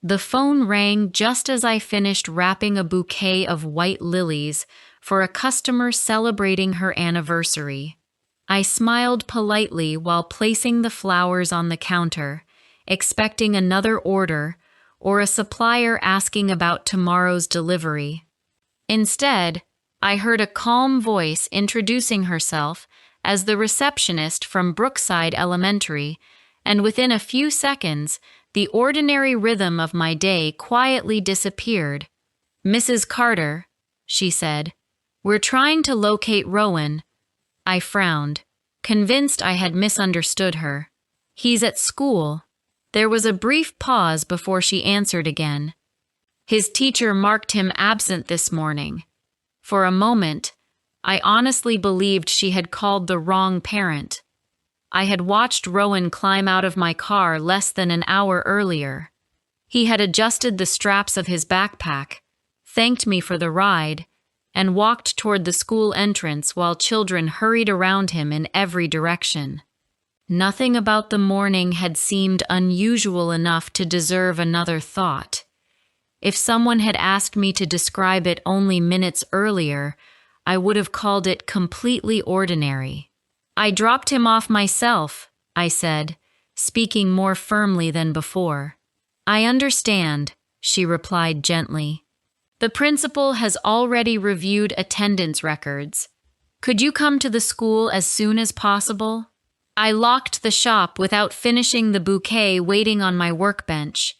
The phone rang just as I finished wrapping a bouquet of white lilies for a customer celebrating her anniversary. I smiled politely while placing the flowers on the counter, expecting another order or a supplier asking about tomorrow's delivery. Instead, I heard a calm voice introducing herself as the receptionist from Brookside Elementary, and within a few seconds, the ordinary rhythm of my day quietly disappeared. "Mrs. Carter," she said, "we're trying to locate Rowan." I frowned, convinced I had misunderstood her. "He's at school." There was a brief pause before she answered again. "His teacher marked him absent this morning." For a moment, I honestly believed she had called the wrong parent. I had watched Rowan climb out of my car less than an hour earlier. He had adjusted the straps of his backpack, thanked me for the ride, and walked toward the school entrance while children hurried around him in every direction. Nothing about the morning had seemed unusual enough to deserve another thought. If someone had asked me to describe it only minutes earlier, I would have called it completely ordinary. "I dropped him off myself," I said, speaking more firmly than before. "I understand," she replied gently. "The principal has already reviewed attendance records. Could you come to the school as soon as possible?" I locked the shop without finishing the bouquet waiting on my workbench.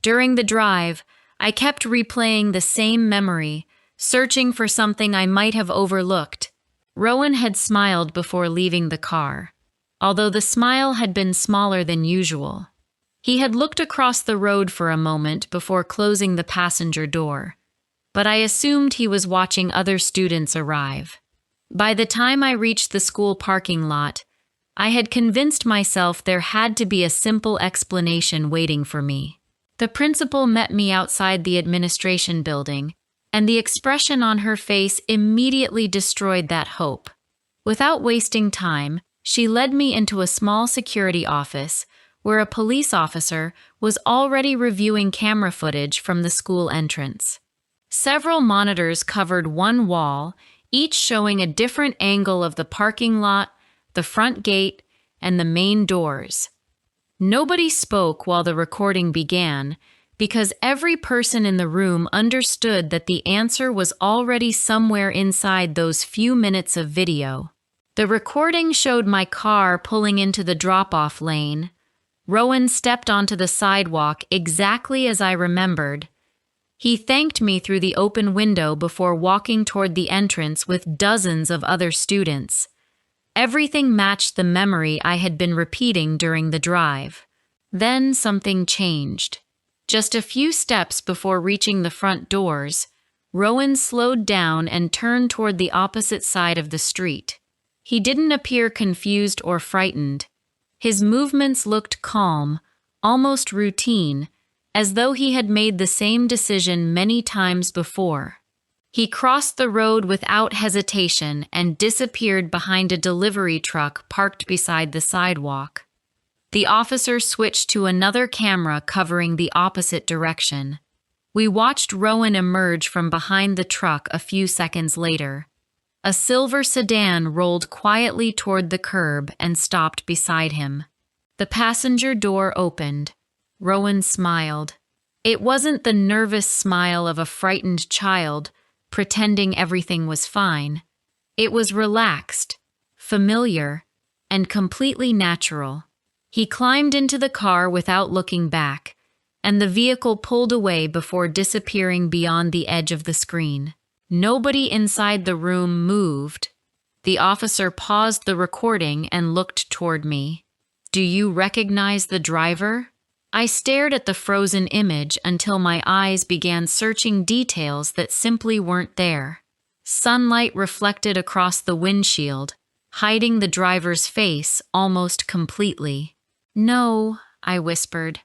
During the drive, I kept replaying the same memory, searching for something I might have overlooked. Rowan had smiled before leaving the car, although the smile had been smaller than usual. He had looked across the road for a moment before closing the passenger door, but I assumed he was watching other students arrive. By the time I reached the school parking lot, I had convinced myself there had to be a simple explanation waiting for me. The principal met me outside the administration building, and the expression on her face immediately destroyed that hope. Without wasting time, she led me into a small security office where a police officer was already reviewing camera footage from the school entrance. Several monitors covered one wall, each showing a different angle of the parking lot, the front gate, and the main doors. Nobody spoke while the recording began, because every person in the room understood that the answer was already somewhere inside those few minutes of video. The recording showed my car pulling into the drop-off lane. Rowan stepped onto the sidewalk exactly as I remembered. He thanked me through the open window before walking toward the entrance with dozens of other students. Everything matched the memory I had been repeating during the drive. Then something changed. Just a few steps before reaching the front doors, Rowan slowed down and turned toward the opposite side of the street. He didn't appear confused or frightened. His movements looked calm, almost routine, as though he had made the same decision many times before. He crossed the road without hesitation and disappeared behind a delivery truck parked beside the sidewalk. The officer switched to another camera covering the opposite direction. We watched Rowan emerge from behind the truck a few seconds later. A silver sedan rolled quietly toward the curb and stopped beside him. The passenger door opened. Rowan smiled. It wasn't the nervous smile of a frightened child, pretending everything was fine. It was relaxed, familiar, and completely natural. He climbed into the car without looking back, and the vehicle pulled away before disappearing beyond the edge of the screen. Nobody inside the room moved. The officer paused the recording and looked toward me. "Do you recognize the driver?" I stared at the frozen image until my eyes began searching details that simply weren't there. Sunlight reflected across the windshield, hiding the driver's face almost completely. "No," I whispered.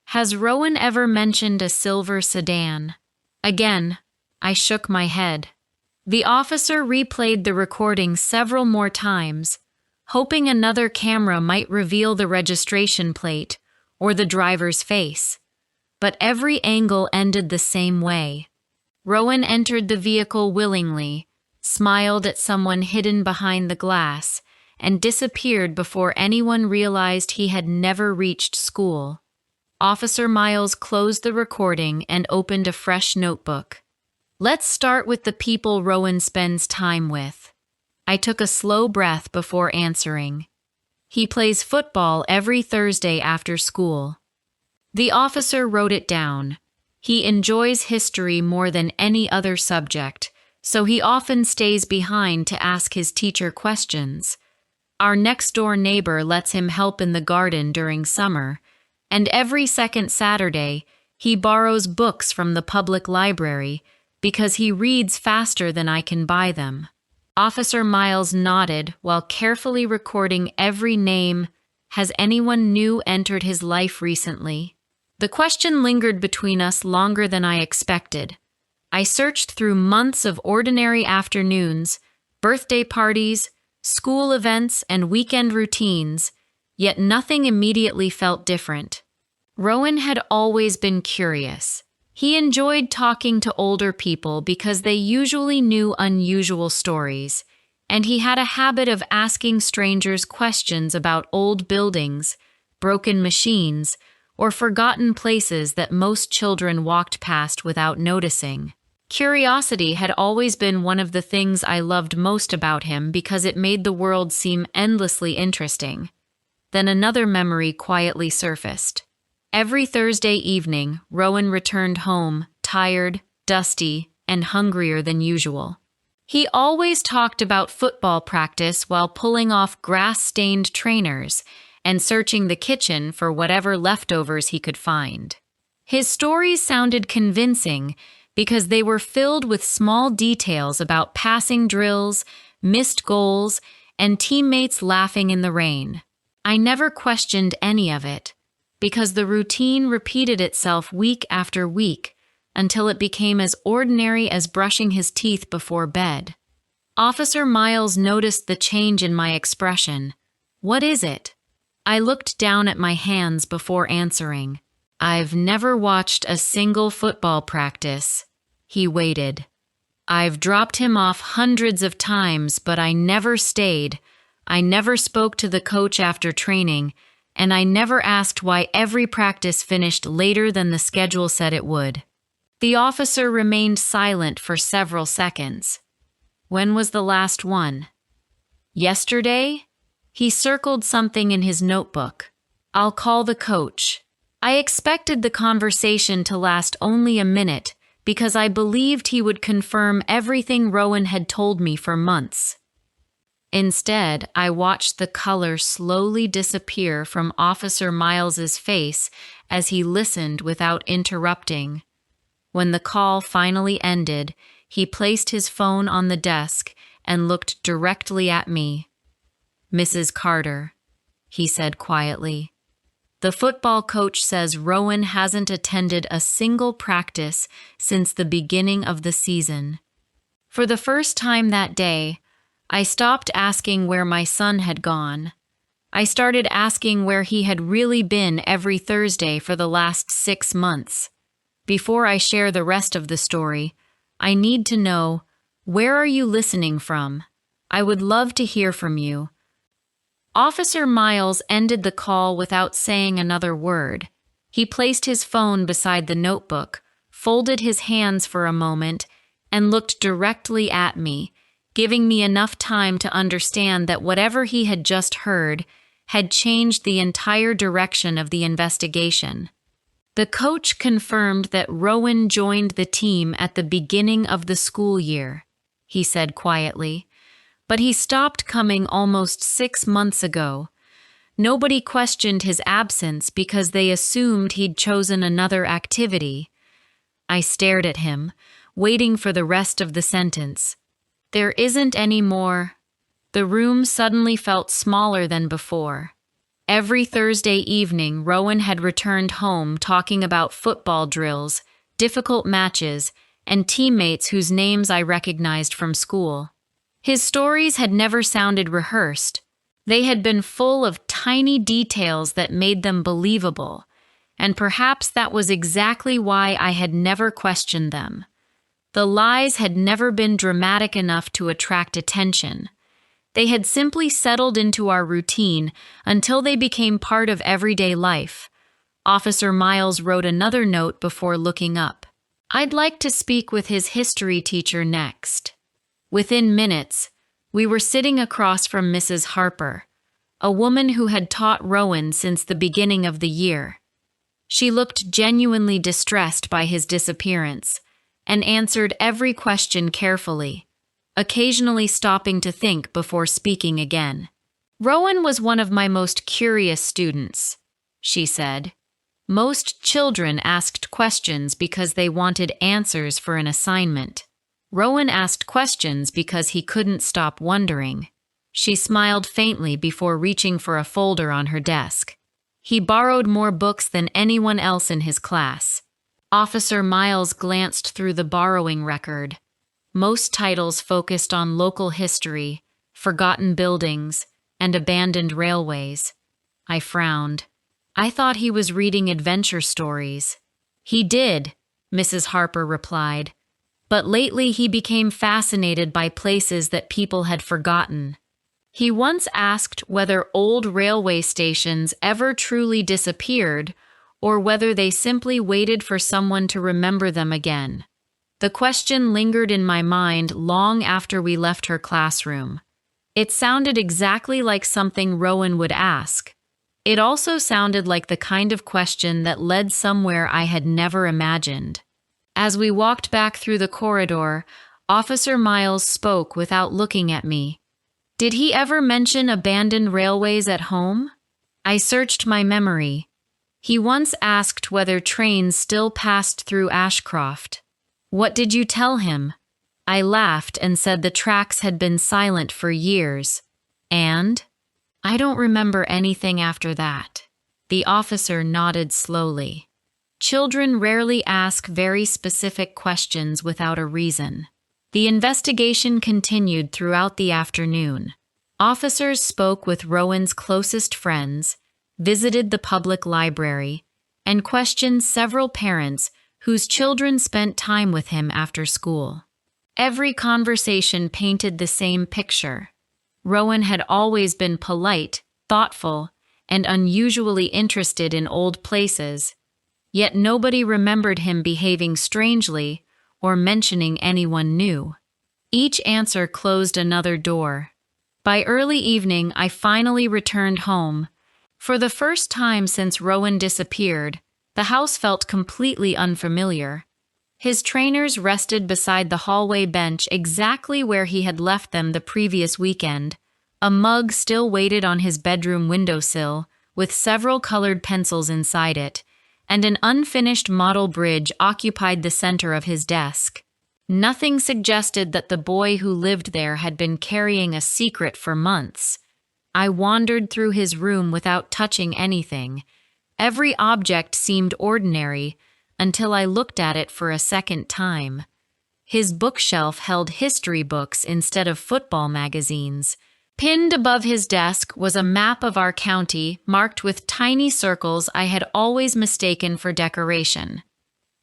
"Has Rowan ever mentioned a silver sedan?" Again, I shook my head. The officer replayed the recording several more times, hoping another camera might reveal the registration plate or the driver's face. but every angle ended the same way. Rowan entered the vehicle willingly, smiled at someone hidden behind the glass, and disappeared before anyone realized he had never reached school. Officer Miles closed the recording and opened a fresh notebook. Let's start with the people Rowan spends time with. I took a slow breath before answering. He plays football every Thursday after school. The officer wrote it down. He enjoys history more than any other subject, so he often stays behind to ask his teacher questions. Our next-door neighbor lets him help in the garden during summer, and every second Saturday, he borrows books from the public library because he reads faster than I can buy them. Officer Miles nodded while carefully recording every name. Has anyone new entered his life recently? The question lingered between us longer than I expected. I searched through months of ordinary afternoons, birthday parties, school events, and weekend routines, yet nothing immediately felt different. Rowan had always been curious. He enjoyed talking to older people because they usually knew unusual stories, and he had a habit of asking strangers questions about old buildings, broken machines, or forgotten places that most children walked past without noticing. Curiosity had always been one of the things I loved most about him because it made the world seem endlessly interesting. Then another memory quietly surfaced. Every Thursday evening, Rowan returned home, tired, dusty, and hungrier than usual. He always talked about football practice while pulling off grass-stained trainers and searching the kitchen for whatever leftovers he could find. His stories sounded convincing because they were filled with small details about passing drills, missed goals, and teammates laughing in the rain. I never questioned any of it, because the routine repeated itself week after week until it became as ordinary as brushing his teeth before bed. Officer Miles noticed the change in my expression. What is it? I looked down at my hands before answering. I've never watched a single football practice. He waited. I've dropped him off hundreds of times, but I never stayed. I never spoke to the coach after training, and I never asked why every practice finished later than the schedule said it would. The officer remained silent for several seconds. When was the last one? Yesterday? He circled something in his notebook. I'll call the coach. I expected the conversation to last only a minute because I believed he would confirm everything Rowan had told me for months. Instead, I watched the color slowly disappear from Officer Miles's face as he listened without interrupting. When the call finally ended, he placed his phone on the desk and looked directly at me. Mrs. Carter, he said quietly. The football coach says Rowan hasn't attended a single practice since the beginning of the season. For the first time that day, I stopped asking where my son had gone. I started asking where he had really been every Thursday for the last 6 months. Before I share the rest of the story, I need to know, where are you listening from? I would love to hear from you. Officer Miles ended the call without saying another word. He placed his phone beside the notebook, folded his hands for a moment, and looked directly at me, giving me enough time to understand that whatever he had just heard had changed the entire direction of the investigation. The coach confirmed that Rowan joined the team at the beginning of the school year, he said quietly, but he stopped coming almost 6 months ago. Nobody questioned his absence because they assumed he'd chosen another activity. I stared at him, waiting for the rest of the sentence. There isn't any more. The room suddenly felt smaller than before. Every Thursday evening, Rowan had returned home talking about football drills, difficult matches, and teammates whose names I recognized from school. His stories had never sounded rehearsed. They had been full of tiny details that made them believable, and perhaps that was exactly why I had never questioned them. The lies had never been dramatic enough to attract attention. They had simply settled into our routine until they became part of everyday life. Officer Miles wrote another note before looking up. I'd like to speak with his history teacher next. Within minutes, we were sitting across from Mrs. Harper, a woman who had taught Rowan since the beginning of the year. She looked genuinely distressed by his disappearance and answered every question carefully, occasionally stopping to think before speaking again. Rowan was one of my most curious students, she said. Most children asked questions because they wanted answers for an assignment. Rowan asked questions because he couldn't stop wondering. She smiled faintly before reaching for a folder on her desk. He borrowed more books than anyone else in his class. Officer Miles glanced through the borrowing record. Most titles focused on local history, forgotten buildings, and abandoned railways. I frowned. I thought he was reading adventure stories. He did, Mrs. Harper replied. But lately he became fascinated by places that people had forgotten. He once asked whether old railway stations ever truly disappeared or whether they simply waited for someone to remember them again. The question lingered in my mind long after we left her classroom. It sounded exactly like something Rowan would ask. It also sounded like the kind of question that led somewhere I had never imagined. As we walked back through the corridor, Officer Miles spoke without looking at me. Did he ever mention abandoned railways at home? I searched my memory. He once asked whether trains still passed through Ashcroft. What did you tell him? I laughed and said the tracks had been silent for years. And? I don't remember anything after that. The officer nodded slowly. Children rarely ask very specific questions without a reason. The investigation continued throughout the afternoon. Officers spoke with Rowan's closest friends, visited the public library, and questioned several parents whose children spent time with him after school. Every conversation painted the same picture. Rowan had always been polite, thoughtful, and unusually interested in old places, yet nobody remembered him behaving strangely or mentioning anyone new. Each answer closed another door. By early evening, I finally returned home. For the first time since Rowan disappeared, the house felt completely unfamiliar. His trainers rested beside the hallway bench exactly where he had left them the previous weekend. A mug still waited on his bedroom windowsill, with several colored pencils inside it, and an unfinished model bridge occupied the center of his desk. Nothing suggested that the boy who lived there had been carrying a secret for months. I wandered through his room without touching anything. Every object seemed ordinary until I looked at it for a second time. His bookshelf held history books instead of football magazines. Pinned above his desk was a map of our county marked with tiny circles I had always mistaken for decoration.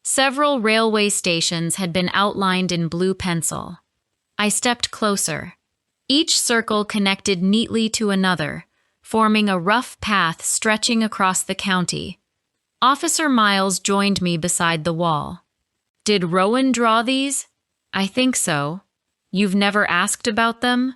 Several railway stations had been outlined in blue pencil. I stepped closer. Each circle connected neatly to another, forming a rough path stretching across the county. Officer Miles joined me beside the wall. Did Rowan draw these? I think so. You've never asked about them?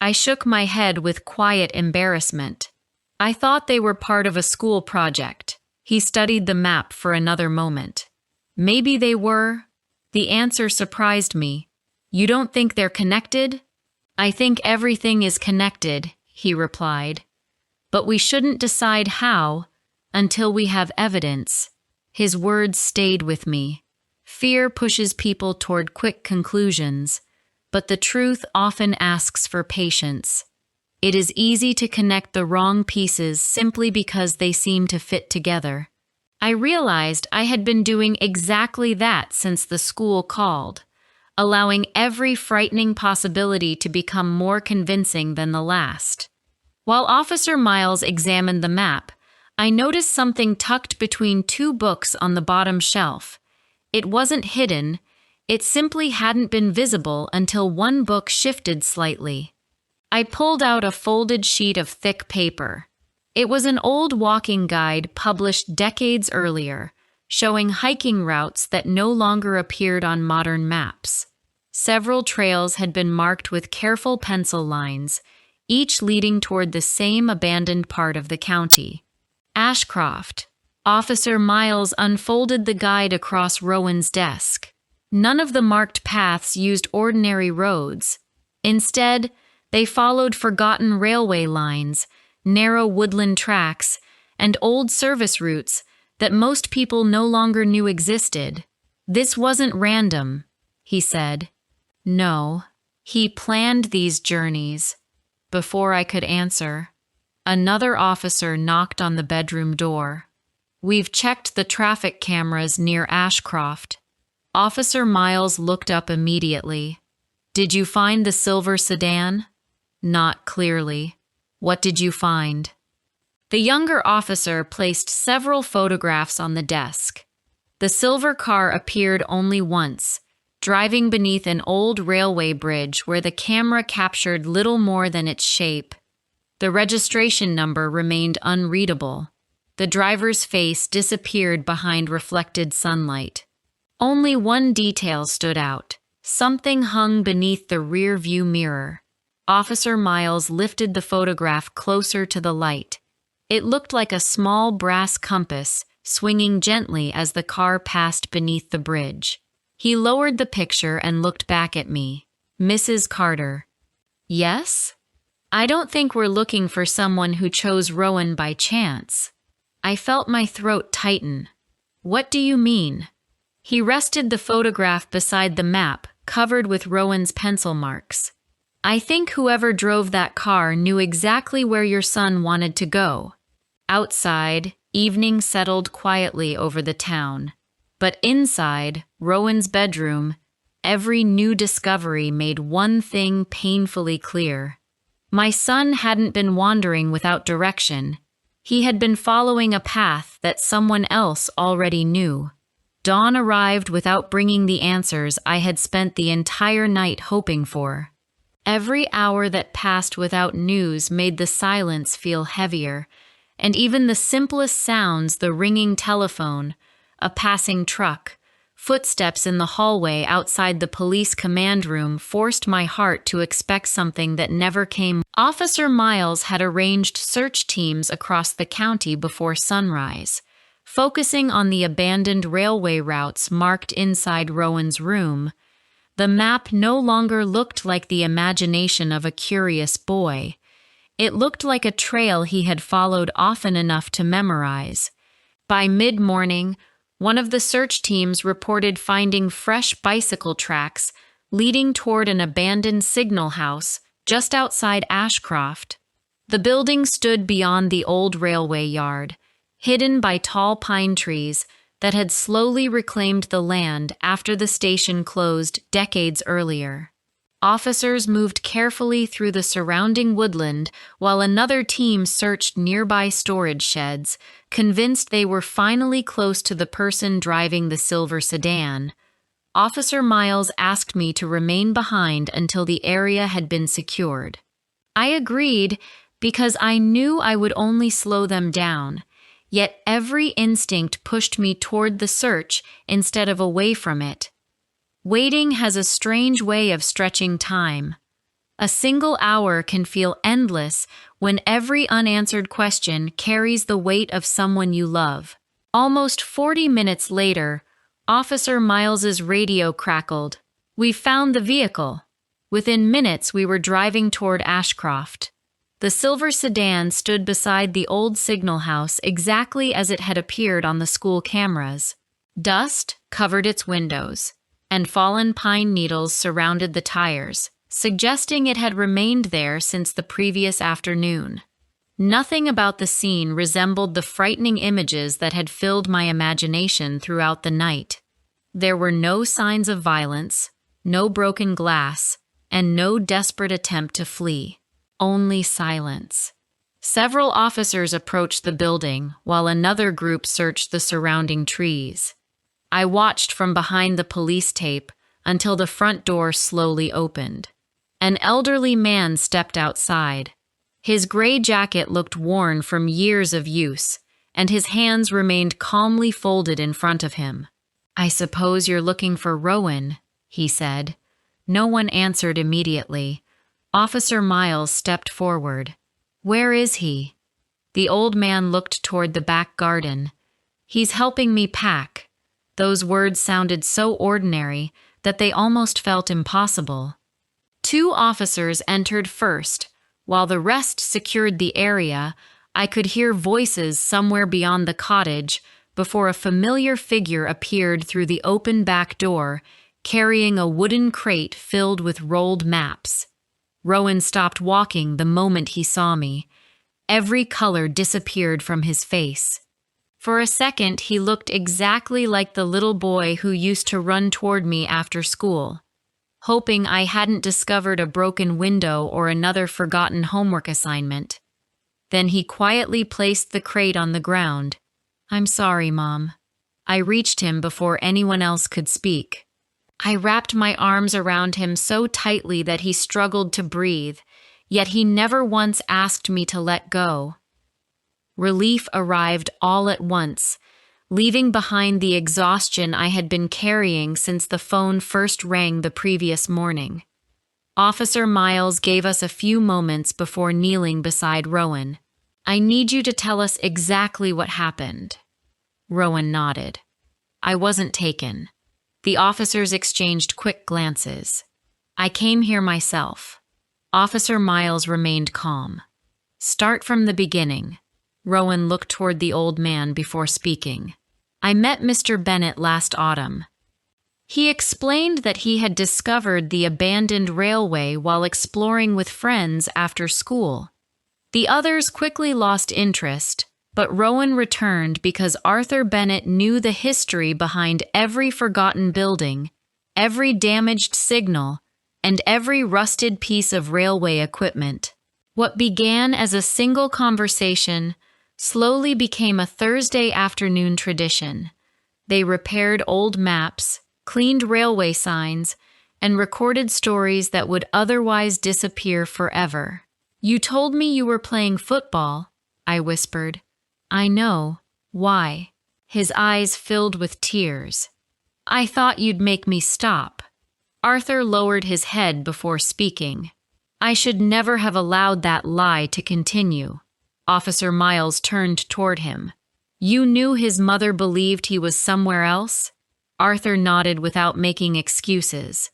I shook my head with quiet embarrassment. I thought they were part of a school project. He studied the map for another moment. Maybe they were. The answer surprised me. You don't think they're connected? I think everything is connected, he replied. But we shouldn't decide how until we have evidence. His words stayed with me. Fear pushes people toward quick conclusions, but the truth often asks for patience. It is easy to connect the wrong pieces simply because they seem to fit together. I realized I had been doing exactly that since the school called, allowing every frightening possibility to become more convincing than the last. While Officer Miles examined the map, I noticed something tucked between two books on the bottom shelf. It wasn't hidden, it simply hadn't been visible until one book shifted slightly. I pulled out a folded sheet of thick paper. It was an old walking guide published decades earlier, showing hiking routes that no longer appeared on modern maps. Several trails had been marked with careful pencil lines, each leading toward the same abandoned part of the county. Ashcroft. Officer Miles unfolded the guide across Rowan's desk. None of the marked paths used ordinary roads. Instead, they followed forgotten railway lines, narrow woodland tracks, and old service routes that most people no longer knew existed. "This wasn't random," he said. "No, he planned these journeys." Before I could answer, another officer knocked on the bedroom door. "We've checked the traffic cameras near Ashcroft." Officer Miles looked up immediately. "Did you find the silver sedan?" "Not clearly." "What did you find?" The younger officer placed several photographs on the desk. The silver car appeared only once, driving beneath an old railway bridge where the camera captured little more than its shape. The registration number remained unreadable. The driver's face disappeared behind reflected sunlight. Only one detail stood out. Something hung beneath the rear-view mirror. Officer Miles lifted the photograph closer to the light. It looked like a small brass compass, swinging gently as the car passed beneath the bridge. He lowered the picture and looked back at me. "Mrs. Carter." "Yes?" "I don't think we're looking for someone who chose Rowan by chance." I felt my throat tighten. "What do you mean?" He rested the photograph beside the map, covered with Rowan's pencil marks. "I think whoever drove that car knew exactly where your son wanted to go." Outside, evening settled quietly over the town. But inside, Rowan's bedroom, every new discovery made one thing painfully clear. My son hadn't been wandering without direction. He had been following a path that someone else already knew. Dawn arrived without bringing the answers I had spent the entire night hoping for. Every hour that passed without news made the silence feel heavier, and even the simplest sounds, the ringing telephone, a passing truck, footsteps in the hallway outside the police command room forced my heart to expect something that never came. Officer Miles had arranged search teams across the county before sunrise, focusing on the abandoned railway routes marked inside Rowan's room. The map no longer looked like the imagination of a curious boy. It looked like a trail he had followed often enough to memorize. By mid-morning, one of the search teams reported finding fresh bicycle tracks leading toward an abandoned signal house just outside Ashcroft. The building stood beyond the old railway yard, hidden by tall pine trees that had slowly reclaimed the land after the station closed decades earlier. Officers moved carefully through the surrounding woodland while another team searched nearby storage sheds, convinced they were finally close to the person driving the silver sedan. Officer Miles asked me to remain behind until the area had been secured. I agreed because I knew I would only slow them down, yet every instinct pushed me toward the search instead of away from it. Waiting has a strange way of stretching time. A single hour can feel endless when every unanswered question carries the weight of someone you love. Almost 40 minutes later, Officer Miles's radio crackled. "We've found the vehicle." Within minutes, we were driving toward Ashcroft. The silver sedan stood beside the old signal house exactly as it had appeared on the school cameras. Dust covered its windows, and fallen pine needles surrounded the tires, suggesting it had remained there since the previous afternoon. Nothing about the scene resembled the frightening images that had filled my imagination throughout the night. There were no signs of violence, no broken glass, and no desperate attempt to flee. Only silence. Several officers approached the building, while another group searched the surrounding trees. I watched from behind the police tape until the front door slowly opened. An elderly man stepped outside. His gray jacket looked worn from years of use, and his hands remained calmly folded in front of him. "I suppose you're looking for Rowan," he said. No one answered immediately. Officer Miles stepped forward. "Where is he?" The old man looked toward the back garden. "He's helping me pack." Those words sounded so ordinary that they almost felt impossible. Two officers entered first. While the rest secured the area, I could hear voices somewhere beyond the cottage before a familiar figure appeared through the open back door, carrying a wooden crate filled with rolled maps. Rowan stopped walking the moment he saw me. Every color disappeared from his face. For a second, he looked exactly like the little boy who used to run toward me after school, hoping I hadn't discovered a broken window or another forgotten homework assignment. Then he quietly placed the crate on the ground. "I'm sorry, Mom." I reached him before anyone else could speak. I wrapped my arms around him so tightly that he struggled to breathe, yet he never once asked me to let go. Relief arrived all at once, leaving behind the exhaustion I had been carrying since the phone first rang the previous morning. Officer Miles gave us a few moments before kneeling beside Rowan. "I need you to tell us exactly what happened." Rowan nodded. I wasn't taken. The officers exchanged quick glances. "I came here myself." Officer Miles remained calm. "Start from the beginning." Rowan looked toward the old man before speaking. "I met Mr. Bennett last autumn. He explained that he had discovered the abandoned railway while exploring with friends after school. The others quickly lost interest, but Rowan returned because Arthur Bennett knew the history behind every forgotten building, every damaged signal, and every rusted piece of railway equipment. What began as a single conversation slowly became a Thursday afternoon tradition. They repaired old maps, cleaned railway signs, and recorded stories that would otherwise disappear forever. "You told me you were playing football," I whispered. "I know. Why?" His eyes filled with tears. "I thought you'd make me stop." Arthur lowered his head before speaking. "I should never have allowed that lie to continue." Officer Miles turned toward him. "You knew his mother believed he was somewhere else?" Arthur nodded without making excuses.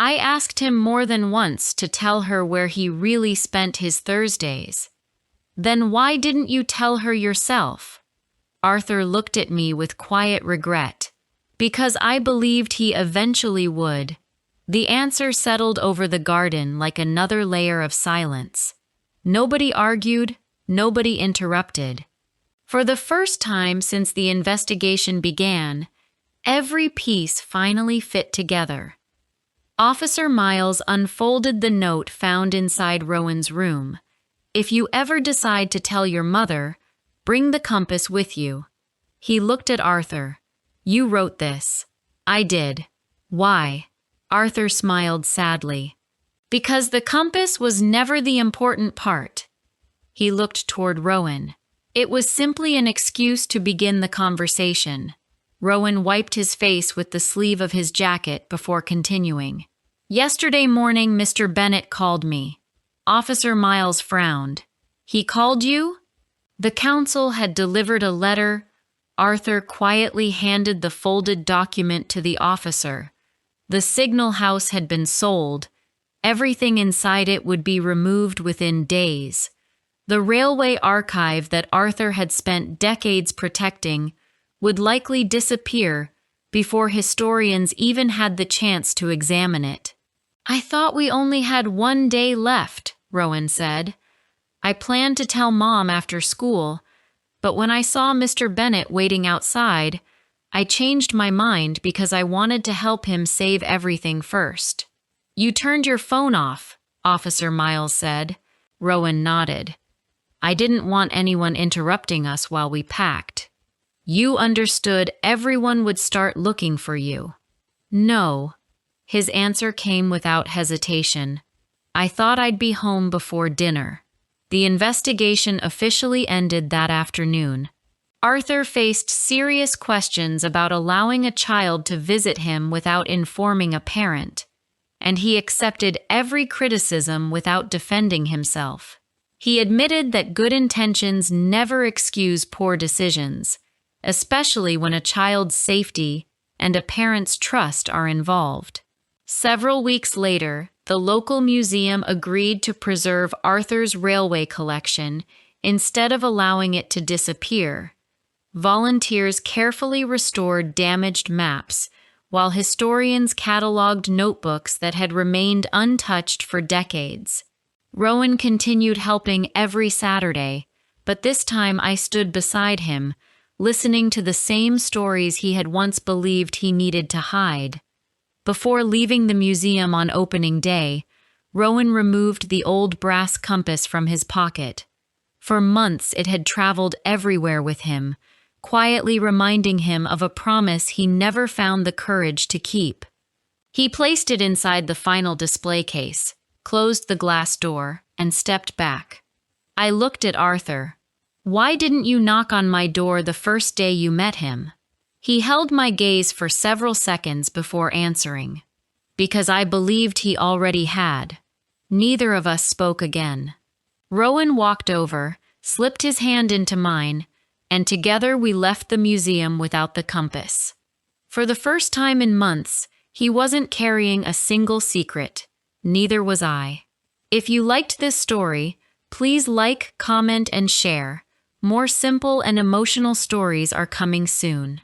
"I asked him more than once to tell her where he really spent his Thursdays." "Then why didn't you tell her yourself?" Arthur looked at me with quiet regret. "Because I believed he eventually would." The answer settled over the garden like another layer of silence. Nobody argued, nobody interrupted. For the first time since the investigation began, every piece finally fit together. Officer Miles unfolded the note found inside Rowan's room. "If you ever decide to tell your mother, bring the compass with you." He looked at Arthur. "You wrote this." "I did." "Why?" Arthur smiled sadly. "Because the compass was never the important part." He looked toward Rowan. "It was simply an excuse to begin the conversation." Rowan wiped his face with the sleeve of his jacket before continuing. "Yesterday morning, Mr. Bennett called me." Officer Miles frowned. "He called you?" The counsel had delivered a letter. Arthur quietly handed the folded document to the officer. The signal house had been sold. Everything inside it would be removed within days. The railway archive that Arthur had spent decades protecting would likely disappear before historians even had the chance to examine it. "I thought we only had one day left," Rowan said. "I planned to tell Mom after school, but when I saw Mr. Bennett waiting outside, I changed my mind because I wanted to help him save everything first." "You turned your phone off," Officer Miles said. Rowan nodded. I didn't want anyone interrupting us while we packed. You understood everyone would start looking for you. No. His answer came without hesitation. I thought I'd be home before dinner. The investigation officially ended that afternoon. Arthur faced serious questions about allowing a child to visit him without informing a parent, and he accepted every criticism without defending himself. He admitted that good intentions never excuse poor decisions, especially when a child's safety and a parent's trust are involved. Several weeks later, the local museum agreed to preserve Arthur's railway collection instead of allowing it to disappear. Volunteers carefully restored damaged maps, while historians cataloged notebooks that had remained untouched for decades. Rowan continued helping every Saturday, but this time I stood beside him, listening to the same stories he had once believed he needed to hide. Before leaving the museum on opening day, Rowan removed the old brass compass from his pocket. For months it had traveled everywhere with him, quietly reminding him of a promise he never found the courage to keep. He placed it inside the final display case, closed the glass door, and stepped back. I looked at Arthur. Why didn't you knock on my door the first day you met him? He held my gaze for several seconds before answering. Because I believed he already had. Neither of us spoke again. Rowan walked over, slipped his hand into mine, and together we left the museum without the compass. For the first time in months, he wasn't carrying a single secret. Neither was I. If you liked this story, please like, comment, and share. More simple and emotional stories are coming soon.